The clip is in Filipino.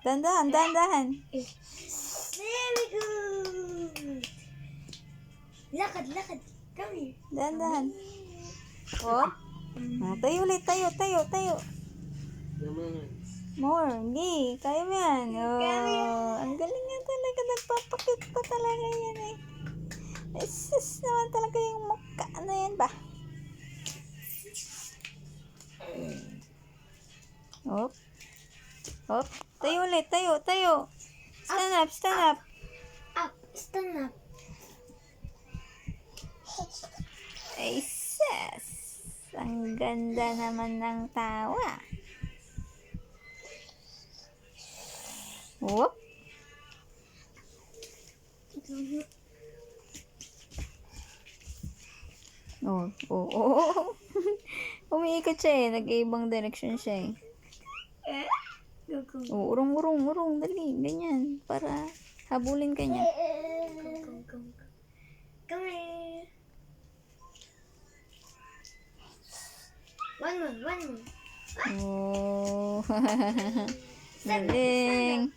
Dahan-dahan, dahan-dahan. Very good. Lakad, lakad. Come here. Dahan-dahan. Oh. Tayo ulit, tayo. More. Hindi. Kaya mo yan. Oh, ang galing nga talaga. Nagpapakit pa talaga yan eh. Sus naman talaga yung mukha na yan ba? Hop. Hop. Tayo ulit. Tayo. Stand up. Up. Stand up. Ay, sus. Ang ganda naman ng tawa. Whoop. Oh. Umiikot siya eh. Nag-iibang direction siya eh. Go. Oh, urong. Dali. Ganyan. Para habulin ka niya. Go. Come here. One more. Oh. Galing.